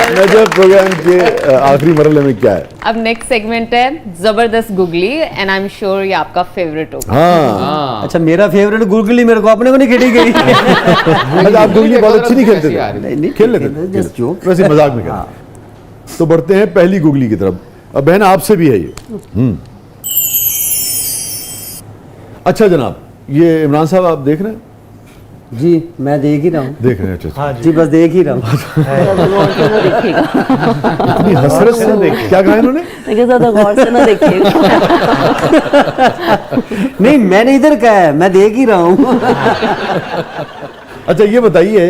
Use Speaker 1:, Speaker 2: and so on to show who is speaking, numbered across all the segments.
Speaker 1: Najaf programme के आखिरी मरहले में क्या है?
Speaker 2: अब नेक्स्ट सेगमेंट है जबरदस्त googly and I am sure ये आपका फेवरेट होगा।
Speaker 1: हाँ
Speaker 3: अच्छा, मेरा फेवरेट गुगली मेरे को अपने को नहीं खेली गई।
Speaker 1: अच्छा, आप गुगली बहुत अच्छी नहीं खेलते थे? खेल लेते थे
Speaker 3: जस्ट जोक,
Speaker 1: वैसे मजाक में खेलते। तो बढ़ते हैं पहली गुगली की तरफ। अब बहन आपसे भी है ये। अच्छा जनाब, ये इमरान साहब आप देख रहे हैं?
Speaker 3: जी मैं देख ही रहा हूँ।
Speaker 1: देख रहे हैं? अच्छा
Speaker 3: जी बस देख ही रहा हूँ।
Speaker 1: इतनी हसरत से क्या कहा इन्होंने?
Speaker 2: गौर से ना देखिएगा।
Speaker 3: नहीं मैंने इधर कहा है, मैं देख ही रहा हूँ।
Speaker 1: अच्छा ये बताइए,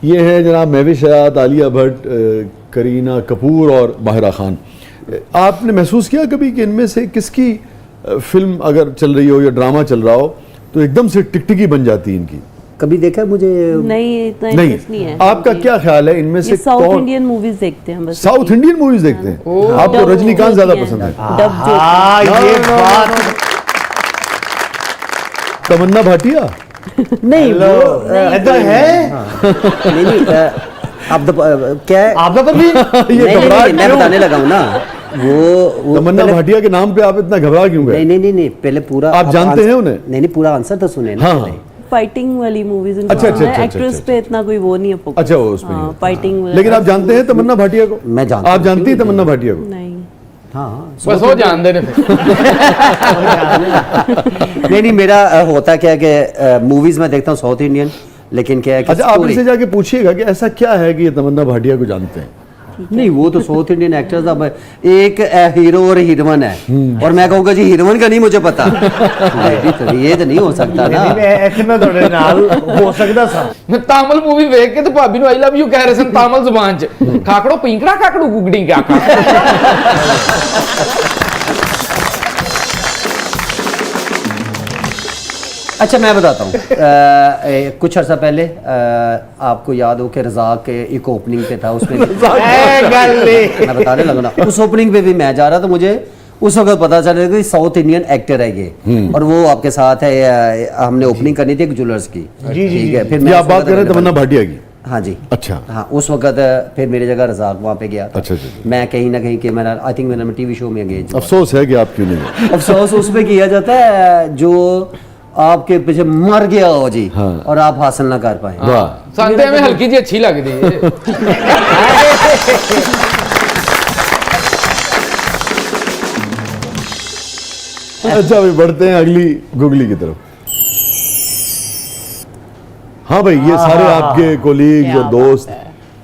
Speaker 1: ये है जनाब महविश हयात, आलिया भट्ट, करीना कपूर और माहिरा खान। आपने महसूस किया कभी कि इनमें से किसकी फिल्म अगर चल रही हो या ड्रामा चल रहा हो तो एकदम से टिकटिकी बन जाती है इनकी?
Speaker 3: कभी देखा मुझे?
Speaker 4: नहीं, इतना इंटरेस्ट नहीं है।
Speaker 1: आपका क्या ख्याल है इनमें से
Speaker 4: साउथ
Speaker 1: कौन?
Speaker 4: इंडियन मूवीज देखते हैं बस।
Speaker 1: साउथ इंडियन मूवीज देखते हैं? आपको रजनीकांत ज्यादा पसंद है?
Speaker 4: डब जो
Speaker 3: ये बात
Speaker 1: तमन्ना भाटिया?
Speaker 3: नहीं इधर है। नहीं नहीं आप क्या है आपका पर भी
Speaker 1: ये घबराहट
Speaker 3: मैं बताने लगा हूँ ना। वो
Speaker 1: तमन्ना भाटिया के नाम पे आप इतना घबरा क्यों गए?
Speaker 3: नहीं पहले पूरा
Speaker 1: आप जानते हैं उन्हें?
Speaker 3: नहीं पूरा आंसर तो सुने ना।
Speaker 1: हाँ
Speaker 4: फाइटिंग वाली मूवीज।
Speaker 1: अच्छा,
Speaker 4: एक्ट्रेस पे इतना कोई वो नहीं है फोकस।
Speaker 1: अच्छा, वो उसमें नहीं है।
Speaker 4: फाइटिंग।
Speaker 1: लेकिन आप जानते हैं तमन्ना भाटिया को?
Speaker 3: मैं जानता
Speaker 1: आप जानती हैं तमन्ना भाटिया को?
Speaker 4: नहीं।
Speaker 3: हाँ
Speaker 5: बस वो जान दे
Speaker 3: नहीं मेरा होता क्या है कि मूवीज में देखता हूँ साउथ इंडियन, लेकिन क्या है कि
Speaker 1: अच्छा, आप इनसे जाके पूछिएगा कि ऐसा क्या है कि ये तमन्ना भाटिया को जानते हैं?
Speaker 3: नहीं वो तो साउथ इंडियन एक्टर्स। अब एक हीरो और हीरोइन है और मैं कहूँगा जी हीरोइन का नहीं मुझे पता। तो ये तो नहीं हो सकता ना।
Speaker 6: ऐसे में थोड़े नाल हो सकता था।
Speaker 5: मैं तामिल मूवी देख के तो भाभी आई लव यू कह रहे सन तामिल जुबान च खाकड़ो पिंकड़ा काकड़ू गुगड़ी क्या
Speaker 3: अच्छा मैं बताता हूँ। कुछ अर्सा पहले आपको याद हो कि रज़ाक के एक ओपनिंग पे था, उसमें मैं बताने लगा ना, उस ओपनिंग पे भी मैं जा रहा था। मुझे उस वक्त पता चला कि साउथ इंडियन एक्टर है ये, और वो आपके साथ है। हमने ओपनिंग करनी थी एक ज्वेलर्स की। ठीक है, फिर
Speaker 1: आप बात कर रहे हैं तमन्ना भाटिया की?
Speaker 3: हाँ जी।
Speaker 1: अच्छा
Speaker 3: हाँ, उस वक्त फिर मेरी जगह रज़ाक वहाँ पे गया था।
Speaker 1: अच्छा।
Speaker 3: मैं कहीं ना कहीं के मैंने आई थिंक मैंने टीवी शो में गए।
Speaker 1: अफसोस है कि आप क्यों नहीं गए।
Speaker 3: अफसोस उसमें किया जाता है जो आपके पीछे मर गया हो जी।
Speaker 1: हाँ।
Speaker 3: और आप हासिल ना कर पाए।
Speaker 5: संते में हल्की जी अच्छी लगती है।
Speaker 1: अच्छा भाई, बढ़ते हैं अगली गुगली की तरफ। हाँ भाई, ये सारे आपके कोलीग्स और दोस्त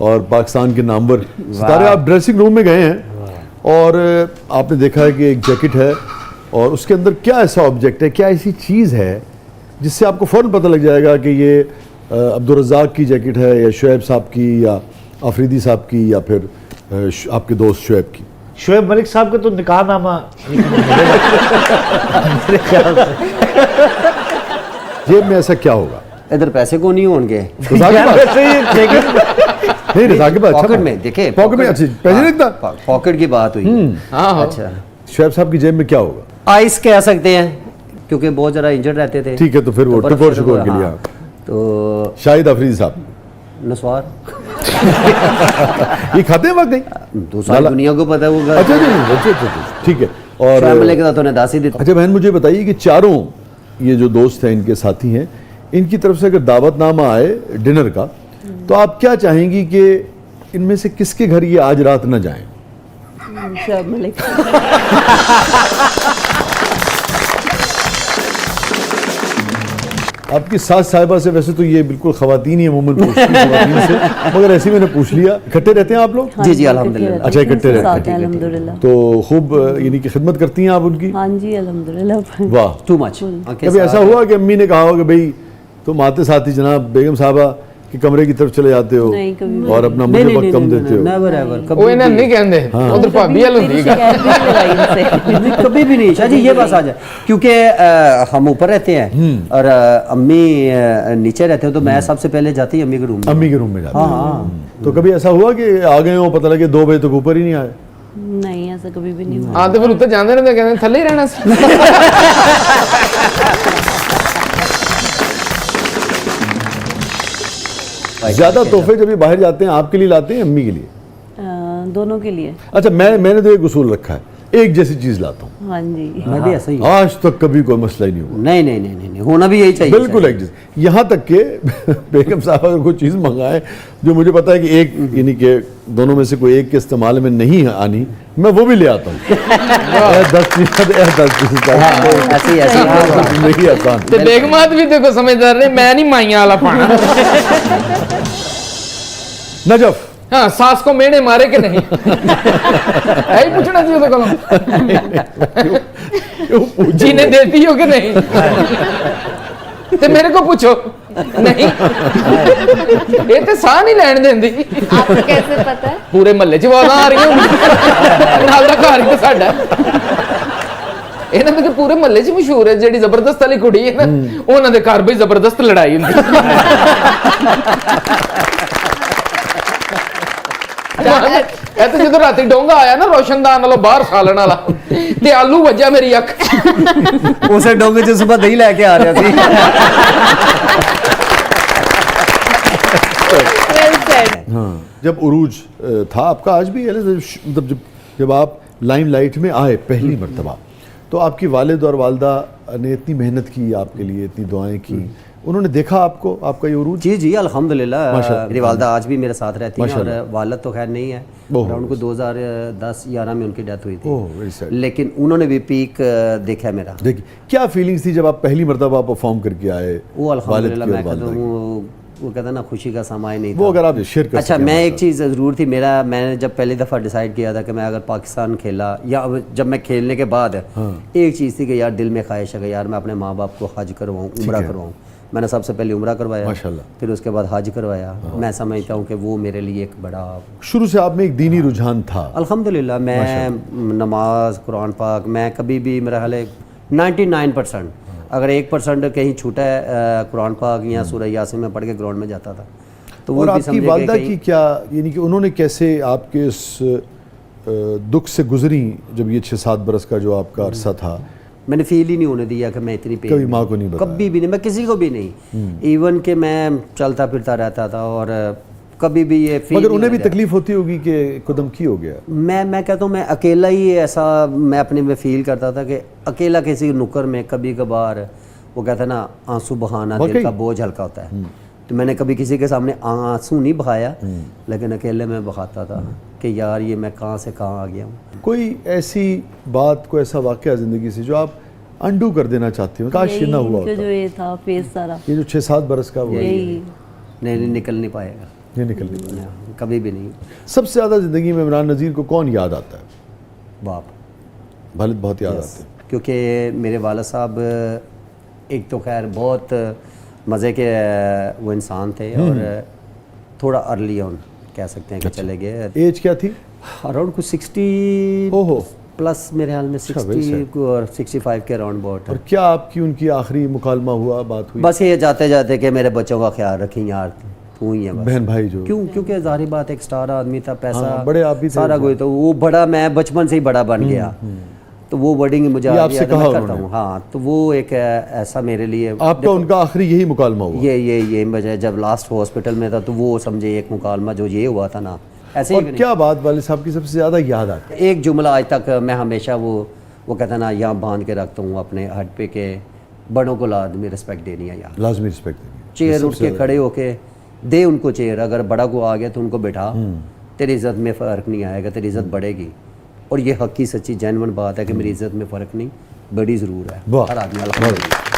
Speaker 1: और पाकिस्तान के नामवर सितारे, आप ड्रेसिंग रूम में गए हैं और आपने देखा है कि एक जैकेट है और उसके अंदर क्या ऐसा ऑब्जेक्ट है, क्या ऐसी चीज़ है जिससे आपको फ़ौरन पता लग जाएगा कि ये अब्दुल रज़ाक की जैकेट है या शुएब साहब की या आफरीदी साहब की या फिर आपके दोस्त शुएब की?
Speaker 6: शुएब मलिक साहब का तो निकाहनामा
Speaker 1: जेब में ऐसा क्या होगा?
Speaker 3: इधर पैसे को नहीं होंगे।
Speaker 1: रज़ाक के पास? नहीं, रज़ाक के पास
Speaker 3: पॉकेट में देखे,
Speaker 1: पॉकेट में अच्छी पैसे रखता।
Speaker 3: पॉकेट की बात हुई। अच्छा,
Speaker 1: शुएब साहब की जेब में क्या होगा?
Speaker 3: आइस कह सकते हैं क्योंकि बहुत ज़रा इंजर्ड रहते थे।
Speaker 1: ठीक है, तो फिर वो टकोर शकोर के लिए।
Speaker 3: तो
Speaker 1: शाहिद अफरीदी साहब
Speaker 3: नस्वार
Speaker 1: ये खाते हैं वाकई?
Speaker 3: तो सारी दुनिया को पता है वो।
Speaker 1: अच्छा, ठीक है। और
Speaker 3: तो दासी दी।
Speaker 1: अच्छा बहन, मुझे बताइए कि चारों ये जो दोस्त हैं, इनके साथी हैं, इनकी तरफ से अगर दावतनामा आए डिनर का, तो आप क्या चाहेंगी कि इनमें से किसके घर ये आज रात न जाएं?
Speaker 4: शुएब मलिक।
Speaker 1: आपकी सास साहिबा से वैसे तो ये बिल्कुल खवातीन ही अमूमन पूछती हैं खवातीन से, मगर ऐसे ही मैंने पूछ लिया। इकट्ठे रहते हैं आप लोग?
Speaker 3: जी जी अल्हम्दुलिल्लाह।
Speaker 1: अच्छा, इकट्ठे रहते हैं,
Speaker 4: अल्हम्दुलिल्लाह।
Speaker 1: तो खूब यानी कि खिदमत करती हैं आप उनकी?
Speaker 4: हाँ जी अल्हम्दुलिल्लाह।
Speaker 1: वाह,
Speaker 3: टू मच।
Speaker 1: कभी ऐसा हुआ कि अम्मी ने कहा हो कि भाई तुम आते साथ ही जनाब बेगम साहबा के कमरे की तरफ चले जाते हो
Speaker 4: नहीं, कभी
Speaker 1: और अपना मुझे वक्त कम देते हो?
Speaker 3: Never ever.
Speaker 5: वो इन्हें नहीं कहते उधर भाभी हल होती है।
Speaker 3: कभी भी नहीं। शाह जी ये बस आ जाए, क्योंकि हम ऊपर रहते हैं और अम्मी नीचे रहते हो, तो मैं सबसे पहले जाती अम्मी के रूम में।
Speaker 1: अम्मी के रूम में जाते हैं।
Speaker 3: हाँ।
Speaker 1: तो कभी ऐसा हुआ कि आ गए हो, पता लगे 2 बजे तक ऊपर ही नहीं आए?
Speaker 4: नहीं, ऐसा कभी भी नहीं हुआ।
Speaker 5: हाँ, तो फिर उत्ते जाते रहते, कहते थले ही रहना।
Speaker 1: ज्यादा तोहफे जब ये बाहर जाते हैं आपके लिए लाते हैं अम्मी के लिए?
Speaker 4: दोनों के लिए।
Speaker 1: अच्छा, मैंने तो एक उसूल रखा है, एक जैसी चीज लाता हूँ,
Speaker 4: हाँ जी।
Speaker 3: मैं भी ऐसा ही हूँ।
Speaker 1: आज तक कभी कोई मसला ही नहीं हुआ।
Speaker 3: नहीं नहीं नहीं नहीं नहीं, होना भी यही चाहिए।
Speaker 1: बिल्कुल एक जैसी। यहाँ तक के बेगम साहब अगर कोई चीज़ मंगाए जो मुझे पता है कि एक यानी कि दोनों में से कोई एक के इस्तेमाल में नहीं आनी, मैं वो भी ले आता हूँ। 10%
Speaker 3: ऐसे ही ऐसे ही।
Speaker 1: जिंदगी आसान।
Speaker 5: ਤੇ ਬੇਗਮਾਤ ਵੀ ਦੇਖੋ ਸਮਝਦਾਰ ਨੇ, ਮੈਂ ਨਹੀਂ ਮਾਈਆਂ ਵਾਲਾ ਪਾਣਾ।
Speaker 1: नजफ,
Speaker 5: हाँ, सास को मेने मारे कि नहीं, यही पूछना चाहिए ਉਹਦੇ ਕੋਲੋਂ, जीने देती हो कि नहीं, ਤੇ ਮੇਰੇ को पूछो नहीं, ये तो साह नहीं लैन देंदी।
Speaker 2: आपको कैसे पता है?
Speaker 5: पूरे महल्ले च आवाज़ां आ रही नाल दा घर ही तो साडा, ਇਹਨਾਂ ਦੇ ਪੂਰੇ ਮਹੱਲੇ 'ਚ ਮਸ਼ਹੂਰ ਹੈ, ਜਿਹੜੀ ਜ਼ਬਰਦਸਤ ਵਾਲੀ ਕੁੜੀ ਹੈ ਨਾ, ਉਹਨਾਂ ਦੇ ਘਰ ਬਈ ਜ਼ਬਰਦਸਤ ਲੜਾਈ ਹੁੰਦੀ। ਇਹ ਤਾਂ ਜਦੋਂ ਰਾਤੀ ਡੋਂਗਾ ਆਇਆ ਨਾ ਰੋਸ਼ਨਦਾਨ ਨਾਲੋਂ ਬਾਹਰ ਸਾਲਣ ਵਾਲਾ, ਤੇ ਆਲੂ ਵੱਜਿਆ ਮੇਰੀ ਅੱਖ 'ਚ।
Speaker 3: ਉਸੇ ਡੋਂਗੇ 'ਚ ਸਵੇਰ ਦਹੀਂ ਲੈ ਕੇ ਆ ਰਿਹਾ ਸੀ।
Speaker 2: Well said.
Speaker 1: हाँ, जब उरूज था आपका, आज भी है ना, मतलब जब आप लाइमलाइट में आए पहली मर्तबा, तो आपकी वालिद और वालदा ने इतनी मेहनत की आपके लिए, इतनी दुआएं की, उन्होंने देखा आपको, आपका ये उरूज?
Speaker 3: जी जी अल्हम्दुलिल्लाह।
Speaker 1: माशाअल्लाह।
Speaker 3: मेरी वालदा आज भी मेरे साथ रहती हैं, और
Speaker 1: माशाअल्लाह।
Speaker 3: वालद तो खैर नहीं है,
Speaker 1: ओह।
Speaker 3: और उनको 2010-11 में उनकी डेथ हुई
Speaker 1: ओह, very
Speaker 3: थी,
Speaker 1: sad।
Speaker 3: लेकिन उन्होंने भी पीक देखा है मेरा।
Speaker 1: देखिए क्या फीलिंग्स थी जब आप पहली मर्तबा परफॉर्म करके आए?
Speaker 3: वो अल्हम्दुलिल्लाह,
Speaker 1: वालिद
Speaker 3: मैं
Speaker 1: की और
Speaker 3: कहता
Speaker 1: वालदा की।
Speaker 3: हूँ वो कहता ना खुशी का समा ही नहीं
Speaker 1: वो
Speaker 3: था।
Speaker 1: अगर आप शेयर कर
Speaker 3: अच्छा,
Speaker 1: सकें
Speaker 3: मैं
Speaker 1: हमारे
Speaker 3: एक चीज़ ज़रूर थी, मैंने जब पहली दफ़ा डिसाइड किया था कि मैं अगर पाकिस्तान खेला, या अब जब मैं खेलने के बाद एक चीज़ थी कि यार दिल में ख्वाहिश है कि यार मैं अपने माँ बाप को हज करवाऊँ, उम्रा करवाऊँ। मैंने सबसे पहले उम्रा करवाया,
Speaker 1: माशाल्लाह।
Speaker 3: फिर उसके बाद हज करवाया। मैं समझता हूँ कि वो मेरे लिए एक बड़ा,
Speaker 1: शुरू से आप में एक दीनी रुझान था?
Speaker 3: अल्हम्दुलिल्लाह। मैं नमाज, कुरान पाक, मैं कभी भी, मेरा हाल है 99%, अगर 1% कहीं छूटा है कुरान पाक या सूरह यासीन में पढ़ के ग्राउंड में जाता था। तो
Speaker 1: और
Speaker 3: भी
Speaker 1: आपकी
Speaker 3: समझे कि
Speaker 1: वालदा
Speaker 3: कहीं-
Speaker 1: की क्या, यानी कि उन्होंने कैसे आपके इस दुख से गुजरी, जब ये 6-7 बरस का जो आपका अरसा था?
Speaker 3: मैंने फील ही नहीं होने दिया कि मैं इतनी पेन
Speaker 1: कभी
Speaker 3: में
Speaker 1: माँ
Speaker 3: हूँ।
Speaker 1: को नहीं बताया?
Speaker 3: कभी भी नहीं, मैं किसी को भी नहीं, इवन कि मैं चलता फिरता रहता था, और कभी भी ये फील
Speaker 1: मगर
Speaker 3: नहीं
Speaker 1: उन्हें भी
Speaker 3: होने दिया।
Speaker 1: तकलीफ होती होगी कि कदम की हो गया?
Speaker 3: मैं कहता हूँ, मैं अकेला ही ऐसा मैं अपने में फील करता था कि अकेला किसी नुक्कड़ में कभी कभार, वो कहता ना आंसू बहाना दिल
Speaker 1: वाकई?
Speaker 3: का बोझ हल्का होता है। तो मैंने कभी किसी के सामने आंसू नहीं बहाया, लेकिन अकेले में बहाता था कि यार ये मैं कहाँ से कहाँ आ गया हूँ।
Speaker 1: कोई ऐसी बात, कोई ऐसा वाकया ज़िंदगी से जो आप अंडू कर देना चाहती हो, काश ये ना हुआ
Speaker 4: यही
Speaker 1: होता?
Speaker 4: जो ये था फेस सारा,
Speaker 1: ये जो 6-7 बरस का वो
Speaker 4: यही
Speaker 3: नहीं निकल नहीं पाएगा,
Speaker 1: ये निकल नहीं पाया।
Speaker 3: कभी भी नहीं।
Speaker 1: सबसे ज़्यादा ज़िंदगी में इमरान नज़ीर को कौन याद आता है?
Speaker 3: बाप,
Speaker 1: वालिद बहुत याद आते हैं।
Speaker 3: क्योंकि मेरे वालिद साहब एक तो खैर बहुत मज़े के वो इंसान थे, और थोड़ा अर्ली ऑन कह सकते हैं कि चले गए।
Speaker 1: एज क्या थी?
Speaker 3: अराउंड कुछ 60
Speaker 1: ओहो।
Speaker 3: प्लस मेरे ख्याल में,
Speaker 1: अच्छा, very
Speaker 3: 60 और 65 के अराउंड बहुत
Speaker 1: और
Speaker 3: है।
Speaker 1: क्या आपकी उनकी आखिरी मुकालमा हुआ, बात हुई?
Speaker 3: बस ये जाते जाते कि मेरे बच्चों का ख्याल रखें यार, तू ही है बस।
Speaker 1: बहन भाई जो
Speaker 3: क्यों? क्योंकि जाहिर बात एक स्टार आदमी था, पैसा
Speaker 1: हाँ, बड़े आप भी थे।
Speaker 3: सारा कोई, तो वो बड़ा, मैं बचपन से ही बड़ा बन गया, तो वो वर्डिंग मुझे
Speaker 1: ये
Speaker 3: आ
Speaker 1: आपसे
Speaker 3: गया, तो मैं
Speaker 1: कहा
Speaker 3: करता
Speaker 1: उन्होंने?
Speaker 3: हूँ। हाँ, तो वो एक ऐसा मेरे लिए,
Speaker 1: आपका उनका आखिरी यही मुकालमा हुआ?
Speaker 3: ये वजह, जब लास्ट हॉस्पिटल में था तो वो समझे एक मुकालमा जो ये हुआ था ना, ऐसे
Speaker 1: और
Speaker 3: ही
Speaker 1: क्या बात वालिद साहब की सबसे ज़्यादा याद आती है?
Speaker 3: एक जुमला आज तक मैं हमेशा वो कहता ना, यहाँ बांध के रखता हूँ अपने हट पे के, बड़ों को लाजमी रिस्पेक्ट देनी है यार।
Speaker 1: लाजमी रिस्पेक्ट देंगे।
Speaker 3: चेयर उठ के खड़े होके दे उनको चेयर, अगर बड़ा को आ गया तो उनको बैठा, तेरी इज्जत में फ़र्क नहीं आएगा, तेरी इज्जत बढ़ेगी। और ये हकी सच्ची जेन्युइन बात है कि मेरी इज्जत में फ़र्क नहीं, बड़ी ज़रूर है
Speaker 1: वाह।
Speaker 3: हर आदमी। अल्हम्दुलिल्लाह।